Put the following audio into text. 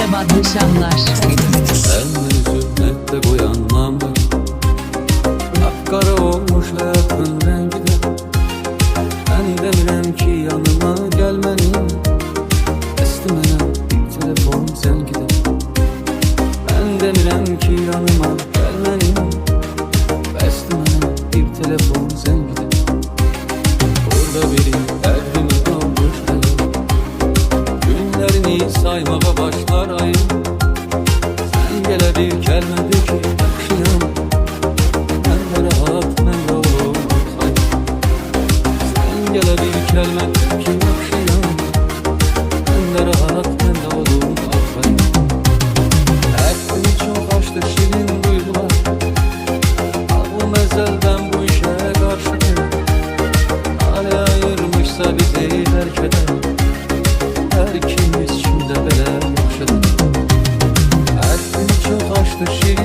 Sebatlı Şamlar. Elini zülmette koyanmam ben. Kapkara olmuş hayatın rengi de. Ben demirəm ki yanıma gelmenin. Estimene bir telefon sen gide. Ben demirəm ki yanıma gelmenin. Estimene bir telefon sen gide. Orada biri derdimi almış hayal. Günlerini saymaya başlar ayım. Sen gele bir gelmedi ki yakşıyam. Ben de rahat ben de olur hayal. Sen gele bir gelmedi ki yakşıyam. Ben de rahat ben de olur hayal. Her gün çok açtı şirin duygular. Aklım ezelden bu işe karşıdır. Hale ayırmışsa bizi herkeden. Her ikimiz şimdi böyle yaşadık. Her gün çok açtı şirin